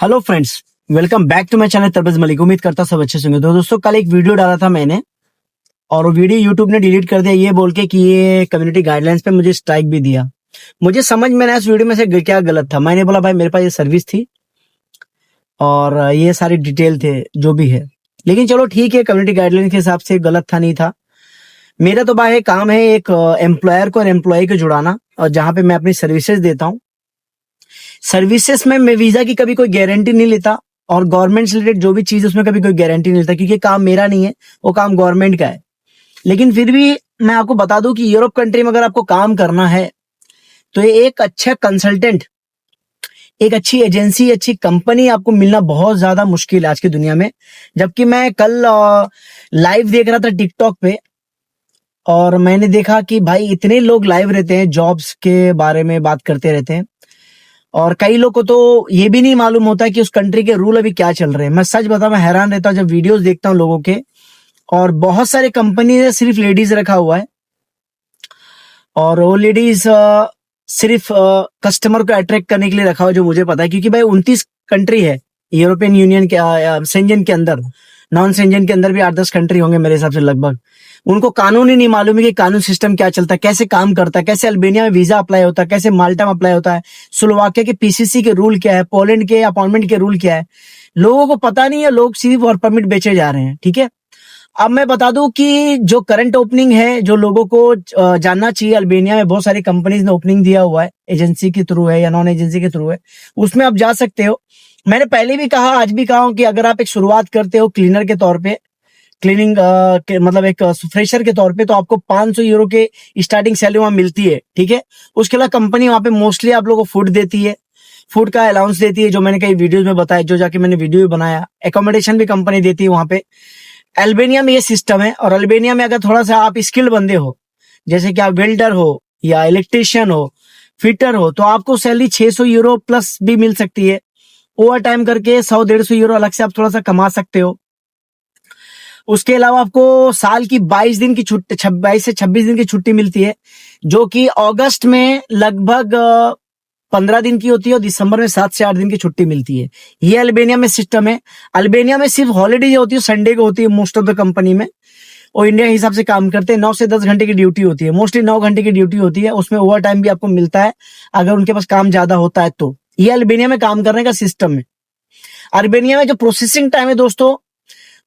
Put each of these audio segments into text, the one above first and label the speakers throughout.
Speaker 1: Hello friends, welcome back to my channel तरबज मलिक। उम्मीद करता सब अच्छे से होंगे। तो दोस्तों, कल एक वीडियो डाला था मैंने और वो वीडियो यूट्यूब ने डिलीट कर दिया ये बोल के कि ये कम्युनिटी गाइडलाइंस पे मुझे स्ट्राइक भी दिया। मुझे समझ में ना इस वीडियो में से क्या गलत था। मैंने बोला भाई मेरे पास ये सर्विस थी और ये सारी डिटेल थे जो भी है, लेकिन चलो ठीक है, कम्युनिटी गाइडलाइन के हिसाब से गलत था नहीं था। मेरा तो भाई काम है एक एम्प्लॉयर को और एम्प्लॉय को जुड़ाना, और जहां पे मैं अपनी सर्विसेज देता हूँ। सर्विसेज में मैं वीजा की कभी कोई गारंटी नहीं लेता और गवर्नमेंट से रिलेटेड जो भी चीज उसमें कभी कोई गारंटी नहीं लेता, क्योंकि काम मेरा नहीं है, वो काम गवर्नमेंट का है। लेकिन फिर भी मैं आपको बता दूं कि यूरोप कंट्री में अगर आपको काम करना है तो ये एक अच्छा कंसल्टेंट, एक अच्छी एजेंसी, अच्छी कंपनी आपको मिलना बहुत ज्यादा मुश्किल है आज की दुनिया में। जबकि मैं कल लाइव देख रहा था टिकटॉक पे और मैंने देखा कि भाई इतने लोग लाइव रहते हैं, जॉब्स के बारे में बात करते रहते हैं और कई लोग को तो ये भी नहीं मालूम होता है कि उस कंट्री के रूल अभी क्या चल रहे हैं। मैं सच बताऊं, मैं हैरान रहता हूं जब वीडियोस देखता हूं लोगों के। और बहुत सारे कंपनी ने सिर्फ लेडीज रखा हुआ है और वो लेडीज सिर्फ कस्टमर को अट्रैक्ट करने के लिए रखा हुआ है, जो मुझे पता है। क्योंकि भाई 29 कंट्री है यूरोपियन यूनियन के, सेंजन के अंदर। नॉन सेंजन के अंदर भी 8-10 कंट्री होंगे मेरे हिसाब से लगभग। उनको कानून ही नहीं मालूम है कि कानून सिस्टम क्या चलता है, कैसे काम करता है, कैसे अल्बेनिया में वीजा अप्लाई होता है, कैसे माल्टा में अप्लाई होता है, स्लोवाकिया के पीसीसी के रूल क्या है, पोलैंड के अपॉइंटमेंट के रूल क्या है। लोगों को पता नहीं है, लोग सिर्फ वर्क परमिट बेचे जा रहे हैं। ठीक है, अब मैं बता दूं कि जो करंट ओपनिंग है, जो लोगों को जानना चाहिए, अल्बेनिया में बहुत सारी कंपनीज ने ओपनिंग दिया हुआ है, एजेंसी के थ्रू है या नॉन एजेंसी के थ्रू है, उसमें आप जा सकते हो। मैंने पहले भी कहा, आज भी कहा हूं कि अगर आप एक शुरुआत करते हो क्लीनर के तौर पे, क्लीनिंग मतलब एक फ्रेशर के तौर पे, तो आपको 500 यूरो के स्टार्टिंग सैलरी वहां मिलती है। ठीक है, उसके अलावा कंपनी वहां पे मोस्टली आप लोगों को फूड देती है, फूड का अलाउंस देती है, जो मैंने कई वीडियोस में बताया, जो जाके मैंने वीडियो भी बनाया। एकोमोडेशन भी कंपनी देती है वहां पे। अल्बेनिया में ये सिस्टम है। और अल्बेनिया में अगर थोड़ा सा आप स्किल्ड बंदे हो, जैसे कि आप वेल्डर हो या इलेक्ट्रिशियन हो, फिटर हो, तो आपको सैलरी 600 यूरो प्लस भी मिल सकती है। ओवर टाइम करके 100-150 यूरो अलग से आप थोड़ा सा कमा सकते हो। उसके अलावा आपको साल की 22 दिन की छुट्टी, 22 से 26 दिन की छुट्टी मिलती है, जो कि अगस्त में लगभग 15 दिन की होती है और दिसंबर में 7 से 8 दिन की छुट्टी मिलती है। ये अल्बेनिया में सिस्टम है। अल्बेनिया में सिर्फ हॉलीडे होती है, संडे को होती है मोस्ट ऑफ द कंपनी में। और इंडिया के हिसाब से काम करते हैं, 9 से 10 घंटे की ड्यूटी होती है, मोस्टली 9 घंटे की ड्यूटी होती है। उसमें ओवर टाइम भी आपको मिलता है अगर उनके पास काम ज्यादा होता है तो। ये अल्बेनिया में काम करने का सिस्टम है। अल्बेनिया में जो प्रोसेसिंग टाइम है दोस्तों,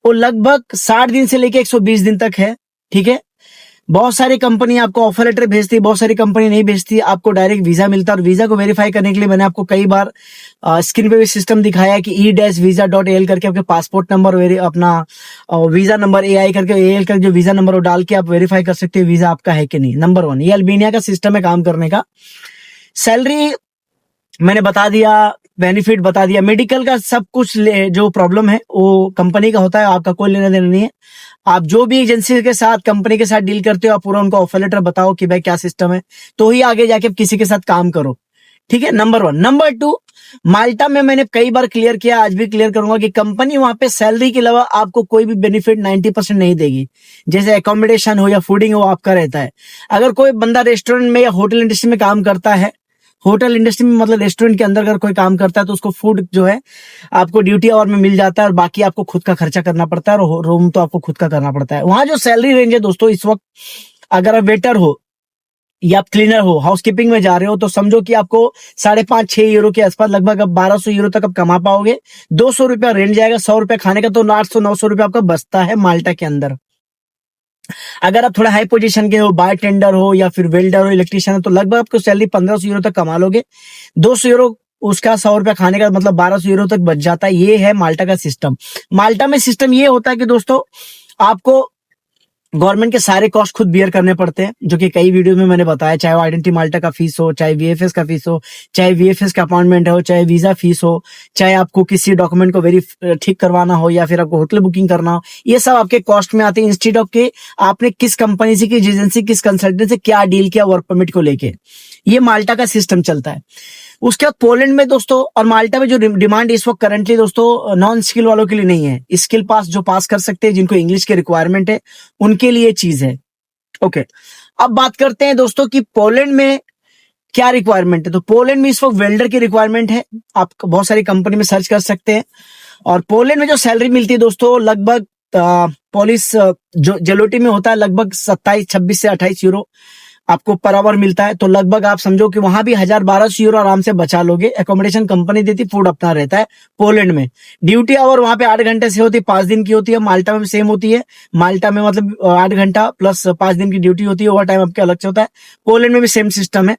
Speaker 1: वो लगभग 60 दिन से लेके 120 दिन तक है। ठीक है, बहुत सारी कंपनी आपको ऑफर लेटर भेजती है, बहुत सारी कंपनी नहीं भेजती, आपको डायरेक्ट वीजा मिलता है। और वीजा को वेरीफाई करने के लिए मैंने आपको कई बार स्क्रीन पे भी सिस्टम दिखाया है कि e-visa.al करके आपके पासपोर्ट नंबर, अपना वीजा नंबर AI करके, AL करके जो वीजा नंबर वो डाल के आप वेरीफाई कर सकते हो वीजा आपका है कि नहीं। नंबर 1 ये अल्बेनिया का सिस्टम है काम करने का। सैलरी मैंने बता दिया, बेनिफिट बता दिया, मेडिकल का सब कुछ जो प्रॉब्लम है वो कंपनी का होता है, आपका कोई लेना देना नहीं है। आप जो भी एजेंसी के साथ, कंपनी के साथ डील करते हो, आप पूरा उनको ऑफर लेटर बताओ कि भाई क्या सिस्टम है, तो ही आगे जाके किसी के साथ काम करो। ठीक है, नंबर 1। नंबर 2, माल्टा में मैंने कई बार क्लियर किया, आज भी क्लियर करूंगा कि कंपनी वहां पे सैलरी के अलावा आपको कोई भी बेनिफिट 90% नहीं देगी। जैसे एकोमोडेशन हो या फूडिंग हो, आपका रहता है। अगर कोई बंदा रेस्टोरेंट में या होटल इंडस्ट्री में काम करता है, होटल इंडस्ट्री में मतलब रेस्टोरेंट के अंदर अगर कोई काम करता है, तो उसको फूड जो है आपको ड्यूटी आवर में मिल जाता है और बाकी आपको खुद का खर्चा करना पड़ता है और रूम तो आपको खुद का करना पड़ता है। वहां जो सैलरी रेंज है दोस्तों इस वक्त, अगर आप वेटर हो या आप क्लीनर हो, हाउसकीपिंग में जा रहे हो, तो समझो कि आपको 5.5-6 यूरो के आसपास, लगभग अब 1200 यूरो तक आप कमा पाओगे। 200 रुपया रेंट जाएगा, 100 रुपया खाने का, तो 800-900 रुपया आपका बचता है माल्टा के अंदर। अगर आप थोड़ा हाई पोजीशन के हो, बार टेंडर हो या फिर वेल्डर हो, इलेक्ट्रिशियन हो, तो लगभग आपको सैलरी 1500 यूरो तक कमा लोगे। 200 यूरो उसका, 100 रुपया खाने का, मतलब 1200 यूरो तक बच जाता है। ये है माल्टा का सिस्टम। माल्टा में सिस्टम ये होता है कि दोस्तों आपको गवर्नमेंट के सारे कॉस्ट खुद बियर करने पड़ते हैं, जो कि कई वीडियो में मैंने बताया। चाहे वो आइडेंटिटी माल्टा का फीस हो, चाहे VFS का फीस हो, चाहे VFS का अपॉइंटमेंट हो, चाहे वीजा फीस हो, चाहे आपको किसी डॉक्यूमेंट को ठीक करवाना हो या फिर आपको होटल बुकिंग करना हो, ये सब आपके कॉस्ट में आते हैं। इंस्टीट्यूट ऑफ के आपने किस कंपनी से, किस एजेंसी, किस कंसल्टेंट से क्या डील किया वर्क परमिट को लेके, ये माल्टा का सिस्टम चलता है। उसके बाद पोलैंड में दोस्तों और माल्टा में जो डिमांड इस वक्त करंटली दोस्तों नॉन स्किल वालों के लिए नहीं है, स्किल पास जो पास कर सकते हैं, जिनको इंग्लिश की रिक्वायरमेंट है, उनके लिए चीज है। ओके, अब बात करते हैं दोस्तों कि पोलैंड में क्या रिक्वायरमेंट है। तो पोलैंड में इस वक्त वेल्डर की रिक्वायरमेंट है, आप बहुत सारी कंपनी में सर्च कर सकते हैं। और पोलैंड में जो सैलरी मिलती है दोस्तों, लगभग पॉलिश जो जेलोटी में होता है, लगभग 26 से 28 यूरो आपको पर आवर मिलता है। तो लगभग आप समझो कि वहां भी 1000-1200 यूरो आराम से बचा लोगे। एकोमोडेशन कंपनी देती, फूड अपना रहता है। पोलैंड में ड्यूटी आवर वहां पे 8 घंटे से होती है, 5 दिन की होती है। माल्टा में सेम होती है, माल्टा में मतलब 8 घंटा प्लस 5 दिन की ड्यूटी होती है, ओवर टाइम आपके अलग से होता है। पोलैंड में भी सेम सिस्टम है।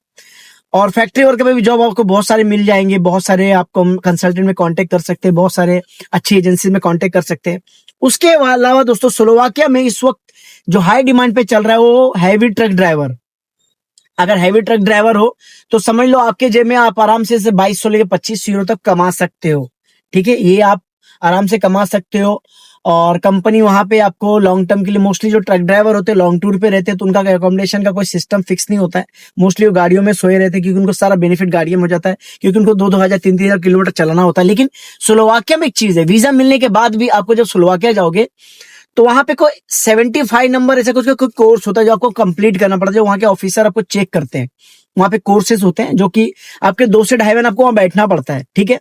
Speaker 1: और फैक्ट्री वर्क में भी जॉब आपको बहुत सारे मिल जाएंगे, बहुत सारे आपको कंसल्टेंट में कांटेक्ट कर सकते हैं, बहुत सारे अच्छी एजेंसी में कांटेक्ट कर सकते हैं। उसके अलावा दोस्तों स्लोवाकिया में इस वक्त जो हाई डिमांड पे चल रहा है वो हैवी ट्रक ड्राइवर। अगर हैवी ट्रक ड्राइवर हो तो समझ लो आपके जेब में आप आराम से 2200 लेके 25 यूरो तक कमा सकते हो। ठीक है, ये आप आराम से कमा सकते हो। और कंपनी वहां पे आपको लॉन्ग टर्म के लिए, मोस्टली जो ट्रक ड्राइवर होते हैं लॉन्ग टूर पे रहते हैं तो उनका अकोमोडेशन का कोई सिस्टम फिक्स नहीं होता है। मोस्टली वो गाड़ियों में सोए रहते हैं क्योंकि उनको सारा बेनिफिट गाड़ियों में हो जाता है, क्योंकि उनको 2-2 हजार 3-3 हजार किलोमीटर चलाना होता है। लेकिन स्लोवाकिया में एक चीज है, वीजा मिलने के बाद भी आपको जब स्लोवाकिया जाओगे तो वहां पे कोई 75 नंबर ऐसा कुछ कोई कोर्स होता है जो आपको कंप्लीट करना पड़ता है। जो वहां के ऑफिसर आपको चेक करते हैं, वहां पे कोर्सेज होते हैं जो कि आपके 2 से 2.5 घंटे आपको वहां बैठना पड़ता है। ठीक है,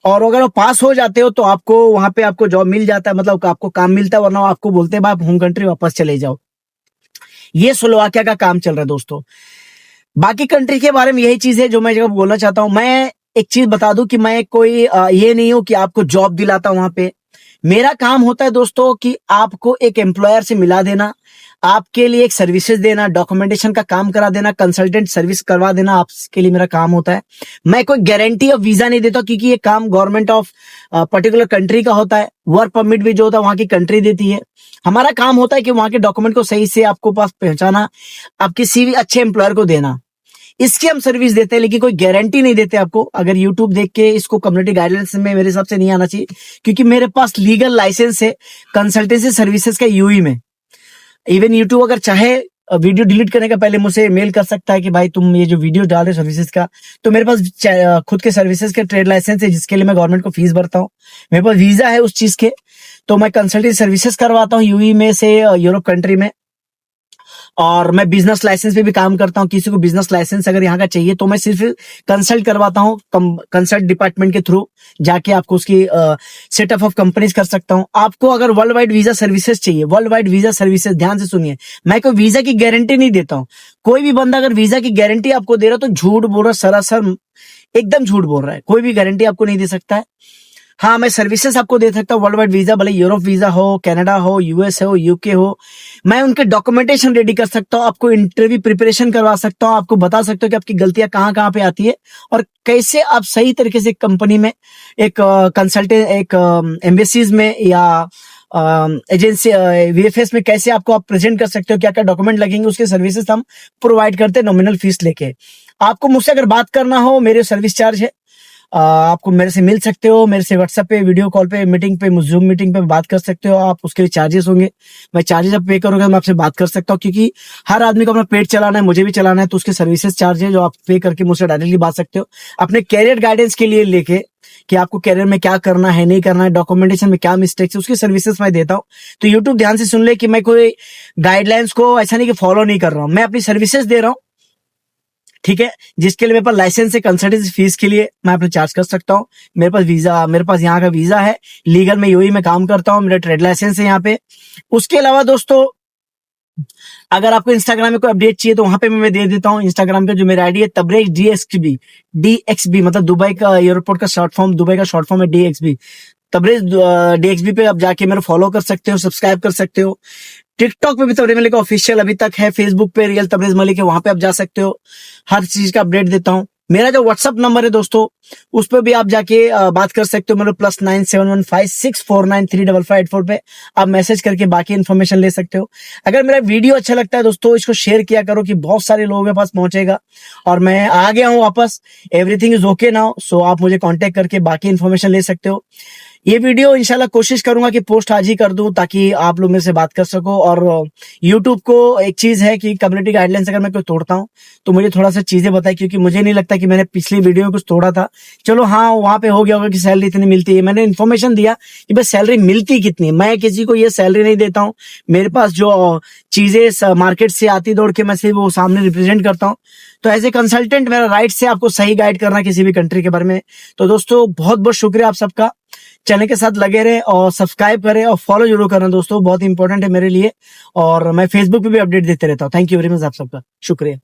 Speaker 1: और अगर वो पास हो जाते हो तो आपको वहां पे आपको जॉब मिल जाता है, मतलब आपको काम मिलता है, वरना आपको बोलते हैं आप होम कंट्री वापस चले जाओ। ये स्लोवाकिया का काम चल रहा है दोस्तों। बाकी कंट्री के बारे में यही चीज है जो मैं बोलना चाहता हूं। मैं एक चीज बता दूं कि मैं कोई ये नहीं हूं कि आपको जॉब दिलाता हूं वहां पे। मेरा काम होता है दोस्तों कि आपको एक एम्प्लॉयर से मिला देना, आपके लिए एक सर्विसेज देना, डॉक्यूमेंटेशन का काम करा देना, कंसल्टेंट सर्विस करवा देना, आपके लिए मेरा काम होता है। मैं कोई गारंटी ऑफ वीजा नहीं देता क्योंकि ये काम गवर्नमेंट ऑफ पर्टिकुलर कंट्री का होता है। वर्क परमिट भी जो होता है वहां की कंट्री देती है। हमारा काम होता है कि वहां के डॉक्यूमेंट को सही से आपको पास पहुंचाना, आपकी सीवी अच्छे एम्प्लॉयर को देना, इसकी हम सर्विस देते हैं। लेकिन कोई गारंटी नहीं देते आपको। अगर यूट्यूब देख के इसको कम्युनिटी गाइडलाइंस में मेरे हिसाब से नहीं आना चाहिए, क्योंकि मेरे पास लीगल लाइसेंस है कंसल्टेंसी सर्विसेज का यूई में। इवन यूट्यूब अगर चाहे वीडियो डिलीट करने का पहले मुझे मेल कर सकता है कि भाई तुम ये जो वीडियो डाल रहे सर्विसेज का, तो मेरे पास खुद के सर्विसेज के ट्रेड लाइसेंस है जिसके लिए मैं गवर्नमेंट को फीस भरता हूँ। मेरे पास वीजा है उस चीज के, तो मैं कंसल्टेंसी सर्विसेज करवाता हूँ यूई में से, यूरोप कंट्री में। और मैं बिजनेस लाइसेंस पे भी काम करता हूँ। किसी को बिजनेस लाइसेंस अगर यहाँ का चाहिए तो मैं सिर्फ कंसल्ट करवाता हूँ, कंसल्ट डिपार्टमेंट के थ्रू जाके आपको उसकी सेटअप ऑफ कंपनीज कर सकता हूँ। आपको अगर वर्ल्ड वाइड वीजा सर्विसेज चाहिए, वर्ल्ड वाइड वीजा सर्विसेज, ध्यान से सुनिए, मैं कोई वीजा की गारंटी नहीं देता हूँ। कोई भी बंदा अगर वीजा की गारंटी आपको दे रहा तो झूठ बोल रहा, सरासर एकदम झूठ बोल रहा है। कोई भी गारंटी आपको नहीं दे सकता है। हाँ, मैं सर्विसेज आपको दे सकता हूँ वर्ल्ड वाइड वीजा, भले यूरोप वीजा हो, कनाडा हो, यूएस हो, यूके हो। मैं उनके डॉक्यूमेंटेशन रेडी कर सकता हूँ, आपको इंटरव्यू प्रिपरेशन करवा सकता हूँ, आपको बता सकता हूँ कि आपकी गलतियां कहाँ कहाँ पे आती है और कैसे आप सही तरीके से कंपनी में एक कंसल्टेंट, एक एम्बेसीज में या एजेंसी वीएफएस में कैसे आपको आप प्रेजेंट कर सकते हो, क्या क्या डॉक्यूमेंट लगेंगे, उसके सर्विसेज हम प्रोवाइड करते हैं नॉमिनल फीस लेके। आपको मुझसे अगर बात करना हो, मेरे सर्विस चार्ज है, आपको मेरे से मिल सकते हो, मेरे से व्हाट्सएप पे, वीडियो कॉल पे, मीटिंग पे, जूम मीटिंग पे बात कर सकते हो आप। उसके लिए चार्जेस होंगे, मैं चार्जेस आप पे करोगे मैं आपसे बात कर सकता हूँ, क्योंकि हर आदमी को अपना पेट चलाना है, मुझे भी चलाना है, तो उसके सर्विसेज चार्ज है जो आप पे करके मुझसे डायरेक्टली बात सकते हो अपने कैरियर गाइडेंस के लिए लेके, कि आपको कैरियर में क्या करना है, नहीं करना है, डॉक्यूमेंटेशन में क्या मिस्टेक्स है, उसकी सर्विसेज मैं देता हूँ। तो यूट्यूब ध्यान से सुन ले कि मैं कोई गाइडलाइंस को ऐसा नहीं कि फॉलो नहीं कर रहा हूँ, मैं अपनी सर्विसेज दे रहा हूँ। ठीक है, जिसके लिए मेरे पास लाइसेंस है, कंसल्टेंसी फीस के लिए मैं अपने चार्ज कर सकता हूँ। मेरे पास यहाँ का वीजा है, लीगल में यूएई में काम करता हूँ, मेरा ट्रेड लाइसेंस है यहाँ पे। उसके अलावा दोस्तों अगर आपको इंस्टाग्राम में कोई अपडेट चाहिए तो वहां पे मैं दे देता हूँ। इंस्टाग्राम पे जो मेरा आईडी है तबरेज DXB, मतलब दुबई का एयरपोर्ट का शॉर्ट फॉर्म, दुबई का शॉर्ट फॉर्म है DXB। तबरेज DXB पे आप जाके मेरा फॉलो कर सकते हो, सब्सक्राइब कर सकते हो। टिकटॉक पे भी तबरेज मलिक ऑफिशियल अभी तक है, फेसबुक पे रियल तबरेज मलिक है, वहां पे आप जा सकते हो, हर चीज का अपडेट देता हूँ। मेरा जो व्हाट्सअप नंबर है दोस्तों उस पर भी आप जाके बात कर सकते हो, मेरे +9715635584 पे आप मैसेज करके बाकी इन्फॉर्मेशन ले सकते हो। अगर मेरा वीडियो अच्छा लगता है दोस्तों इसको शेयर किया करो कि बहुत सारे लोगों के पास पहुंचेगा। और मैं आ गया हूं वापस, एवरीथिंग इज ओके नाउ, सो आप मुझे कांटेक्ट करके बाकी इन्फॉर्मेशन ले सकते हो। ये वीडियो इंशाल्लाह कोशिश करूंगा कि पोस्ट आज ही कर दूं ताकि आप लोग मेरे से बात कर सको। और यूट्यूब को एक चीज है कि कम्युनिटी गाइडलाइंस अगर मैं कोई तोड़ता हूं तो मुझे थोड़ा सा चीजें बताए, क्योंकि मुझे नहीं लगता कि मैंने पिछली वीडियो में कुछ तोड़ा था। चलो हाँ, वहां पे हो गया होगा कि सैलरी इतनी मिलती है, मैंने इन्फॉर्मेशन दिया कि भाई सैलरी मिलती कितनी है। मैं किसी को ये सैलरी नहीं देता हूँ, मेरे पास जो चीजें मार्केट से आती दौड़ के मैं सिर्फ वो सामने रिप्रेजेंट करता हूँ। तो एज ए कंसल्टेंट मेरा राइट से आपको सही गाइड करना किसी भी कंट्री के बारे में। तो दोस्तों बहुत बहुत शुक्रिया आप सबका, चैनल के साथ लगे रहे और सब्सक्राइब करें और फॉलो जरूर करना दोस्तों, बहुत इंपॉर्टेंट है मेरे लिए। और मैं फेसबुक पे भी अपडेट देते रहता हूँ। थैंक यू वेरी मच आप सबका, शुक्रिया।